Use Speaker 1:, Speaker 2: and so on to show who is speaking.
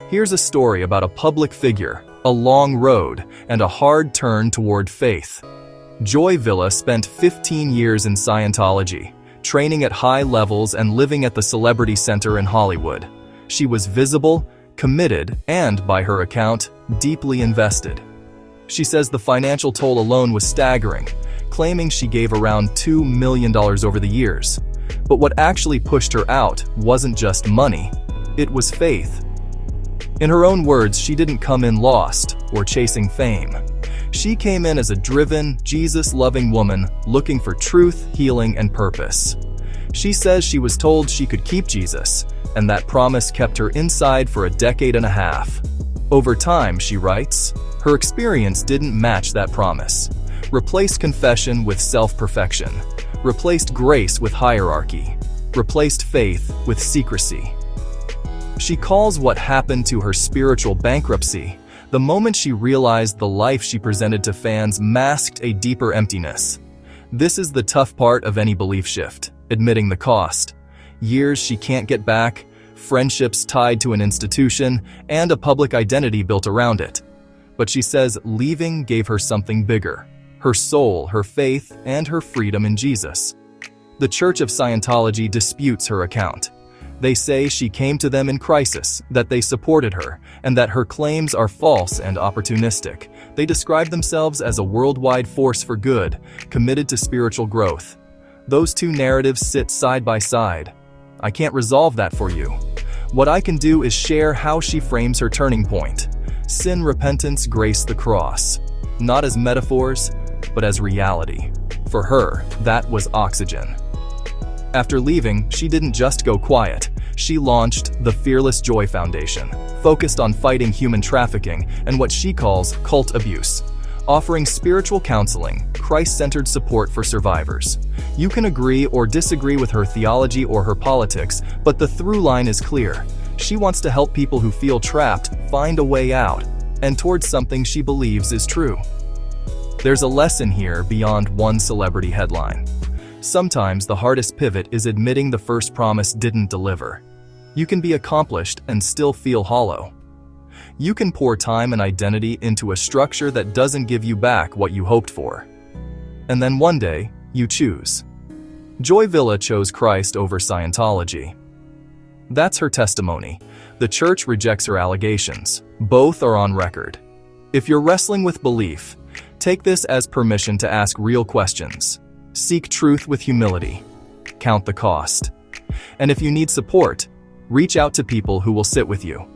Speaker 1: Here's a story about a public figure, a long road, and a hard turn toward faith. Joy Villa spent 15 years in Scientology, training at high levels and living at the Celebrity Center in Hollywood. She was visible, committed, and, by her account, deeply invested. She says the financial toll alone was staggering, claiming she gave around $2 million over the years. But what actually pushed her out wasn't just money, it was faith. In her own words, she didn't come in lost or chasing fame. She came in as a driven, Jesus-loving woman looking for truth, healing, and purpose. She says she was told she could keep Jesus, and that promise kept her inside for a decade and a half. Over time, she writes, her experience didn't match that promise. Replaced confession with self-perfection. Replaced grace with hierarchy. Replaced faith with secrecy. She calls what happened to her spiritual bankruptcy, the moment she realized the life she presented to fans masked a deeper emptiness. This is the tough part of any belief shift, admitting the cost. Years she can't get back, friendships tied to an institution, and a public identity built around it. But she says leaving gave her something bigger: her soul, her faith, and her freedom in Jesus. The Church of Scientology disputes her account. They say she came to them in crisis, that they supported her, and that her claims are false and opportunistic. They describe themselves as a worldwide force for good, committed to spiritual growth. Those two narratives sit side by side. I can't resolve that for you. What I can do is share how she frames her turning point. Sin, repentance, grace, the cross. Not as metaphors, but as reality. For her, that was oxygen. After leaving, she didn't just go quiet. She launched the Fearless Joy Foundation, focused on fighting human trafficking and what she calls cult abuse, offering spiritual counseling, Christ-centered support for survivors. You can agree or disagree with her theology or her politics, but the through line is clear. She wants to help people who feel trapped find a way out, and towards something she believes is true. There's a lesson here beyond one celebrity headline. Sometimes the hardest pivot is admitting the first promise didn't deliver. You can be accomplished and still feel hollow. You can pour time and identity into a structure that doesn't give you back what you hoped for. And then one day, you choose. Joy Villa chose Christ over Scientology. That's her testimony. The church rejects her allegations. Both are on record. If you're wrestling with belief, take this as permission to ask real questions. Seek truth with humility. Count the cost. And if you need support, reach out to people who will sit with you.